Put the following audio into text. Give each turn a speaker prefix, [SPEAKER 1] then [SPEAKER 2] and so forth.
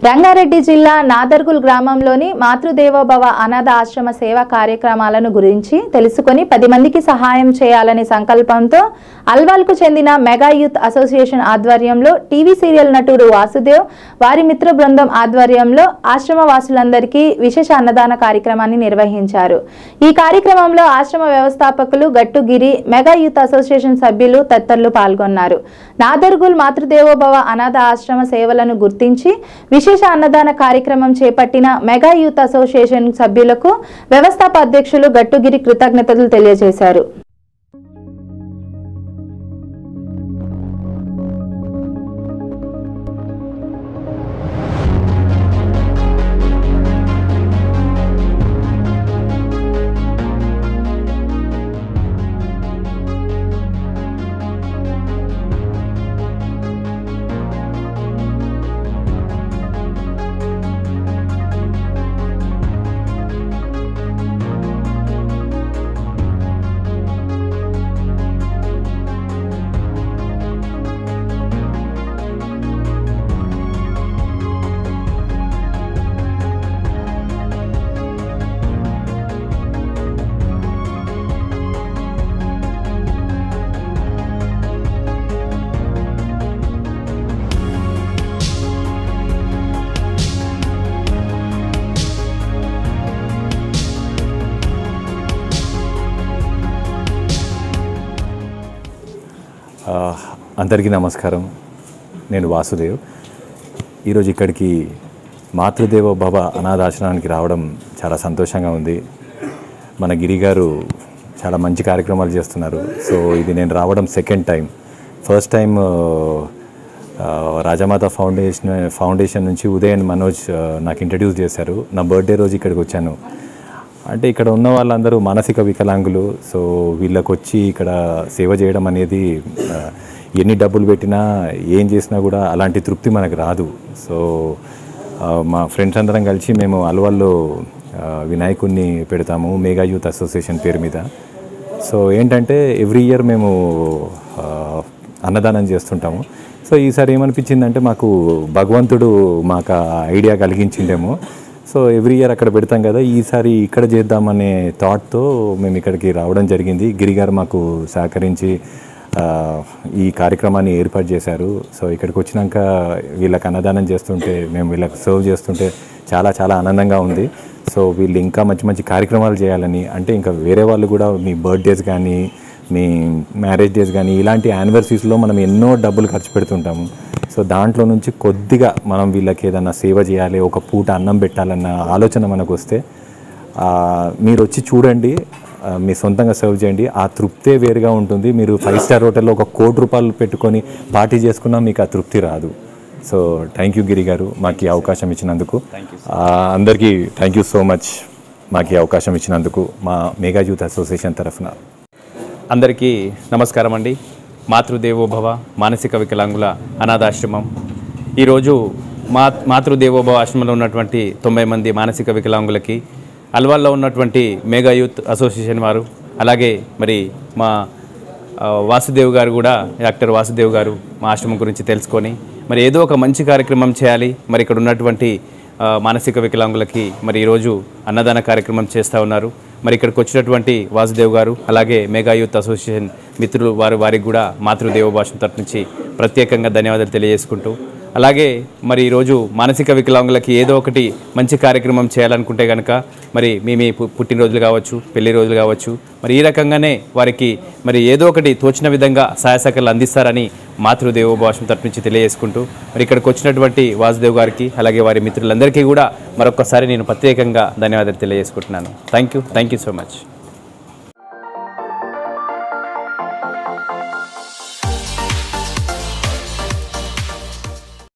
[SPEAKER 1] రంగారెడ్డి జిల్లా నాదర్గుల్ గ్రామంలోని మాతృదేవోభవ అనాథ ఆశ్రమ సేవా కార్యక్రమాలను గురించి తెలుసుకొని 10 మందికి సహాయం చేయాలనే సంకల్పంతో అల్వాల్కు చెందిన మెగా యూత్ అసోసియేషన్ ఆధ్వర్యంలో టీవీ సీరియల్ నటుడు వాసుదేవ్ వారి మిత్ర బృందం ఆధ్వర్యంలో ఆశ్రమ వాసులందరికీ విశేష అన్నదాన కార్యక్రమాన్ని నిర్వహించారు। ఈ కార్యక్రమంలో ఆశ్రమ వ్యవస్థాపకులు గట్టుగిరి మెగా యూత్ అసోసియేషన్ సభ్యులు తదితరులు పాల్గొన్నారు। నాదర్గుల్ మాతృదేవోభవ అనాథ ఆశ్రమ సేవలను గుర్తించి విశేష అన్నదాన కార్యక్రమం చేపట్టిన మెగా యూత్ అసోసియేషన్ సభ్యులకు వ్యవస్థాపక అధ్యక్షులు గట్టుగిరి కృతజ్ఞతలు తెలియజేశారు।
[SPEAKER 2] అందరికీ నమస్కారం। నేను వాసుదేవ్। ఈరోజు ఇక్కడికి మాతృదేవోభవ అనాథాశ్రమానికి రావడం చాలా సంతోషంగా ఉంది। మన గిరి గారు చాలా మంచి కార్యక్రమాలు చేస్తున్నారు। సో ఇది నేను రావడం second time. First time Rajmata foundation నుంచి ఉదయ్ అండ్ మనోజ్ నాకు ఇంట్రడ్యూస్ చేశారు। నా బర్త్డే రోజు ఇక్కడికి వచ్చాను। అంటే ఇక్కడ ఉన్న వాళ్ళందరూ మానసిక వికలాంగులు। సో వీళ్ళకి వచ్చి ఇక్కడ సేవ చేయడం అనేది ఎన్ని డబ్బులు పెట్టినా ఏం చేసినా కూడా అలాంటి తృప్తి మనకు రాదు। సో మా ఫ్రెండ్స్ అందరం కలిసి మేము అల్వాల్లో వినాయకుడిని పెడతాము మెగా యూత్ అసోసియేషన్ పేరు మీద। సో ఏంటంటే ఎవ్రీ ఇయర్ మేము అన్నదానం చేస్తుంటాము। సో ఈసారి ఏమనిపించిందంటే మాకు భగవంతుడు మాకు ఐడియా కలిగించిండేమో। సో ఎవ్రీ ఇయర్ అక్కడ పెడతాం కదా, ఈసారి ఇక్కడ చేద్దామనే థాట్తో మేము ఇక్కడికి రావడం జరిగింది। గిరిగారు మాకు సహకరించి ఈ కార్యక్రమాన్ని ఏర్పాటు చేశారు। సో ఇక్కడికి వచ్చినాక వీళ్ళకి అన్నదానం చేస్తుంటే, మేము వీళ్ళకి సర్వ్ చేస్తుంటే చాలా చాలా ఆనందంగా ఉంది। సో వీళ్ళు ఇంకా మంచి మంచి కార్యక్రమాలు చేయాలని, అంటే ఇంకా వేరే వాళ్ళు కూడా మీ బర్త్డేస్ కానీ మీ మ్యారేజ్ డేస్ కానీ ఇలాంటి యానివర్సరీస్లో మనం ఎన్నో డబ్బులు ఖర్చు పెడుతుంటాము। సో దాంట్లో నుంచి కొద్దిగా మనం వీళ్ళకి ఏదైనా సేవ చేయాలి, ఒక పూట అన్నం పెట్టాలన్న ఆలోచన మనకు వస్తే మీరు వచ్చి చూడండి, మీ సొంతంగా సర్వ్ చేయండి, ఆ తృప్తే వేరుగా ఉంటుంది। మీరు 5 స్టార్ హోటల్లో 1 కోటి రూపాయలు పెట్టుకొని పార్టీ చేసుకున్నా మీకు ఆ తృప్తి రాదు। సో థ్యాంక్ యూ గిరి గారు మాకు ఈ అవకాశం ఇచ్చినందుకు। అందరికీ థ్యాంక్ యూ సో మచ్ మాకు ఈ అవకాశం ఇచ్చినందుకు మా మెగా యూత్ అసోసియేషన్ తరఫున।
[SPEAKER 3] అందరికీ నమస్కారం అండి। మాతృదేవోభవ మానసిక వికలాంగుల అనాథాశ్రమం ఈరోజు మాతృదేవోభవ ఆశ్రమంలో ఉన్నటువంటి 90 మంది మానసిక వికలాంగులకి అల్వాల్లో ఉన్నటువంటి మెగా యూత్ అసోసియేషన్ వారు, అలాగే మరి మా వాసుదేవ్ గారు కూడా, డాక్టర్ వాసుదేవ్ గారు మా ఆశ్రమం గురించి తెలుసుకొని మరి ఏదో ఒక మంచి కార్యక్రమం చేయాలి, మరి ఇక్కడ ఉన్నటువంటి మానసిక వికలాంగులకి మరి ఈరోజు అన్నదాన కార్యక్రమం చేస్తూ ఉన్నారు। మరి ఇక్కడికి వచ్చినటువంటి వాసుదేవ్ గారు అలాగే మెగా యూత్ అసోసియేషన్ మిత్రులు వారికి కూడా మాతృదేవోభవ తరఫు నుంచి ప్రత్యేకంగా ధన్యవాదాలు తెలియజేసుకుంటూ, అలాగే మరి ఈరోజు మానసిక వికలాంగులకి ఏదో ఒకటి మంచి కార్యక్రమం చేయాలనుకుంటే కనుక మరి మీ పుట్టినరోజులు కావచ్చు, పెళ్లి రోజులు కావచ్చు, మరి ఈ రకంగానే వారికి మరి ఏదో ఒకటి తోచిన విధంగా సహాయ సహకారాలు అందిస్తారని మాతృదేవోభవ తరఫు నుంచి తెలియజేసుకుంటూ, మరి ఇక్కడికి వచ్చినటువంటి వాసుదేవ్ గారికి అలాగే వారి మిత్రులందరికీ కూడా మరొకసారి నేను ప్రత్యేకంగా ధన్యవాదాలు తెలియజేసుకుంటున్నాను। Thank you so much.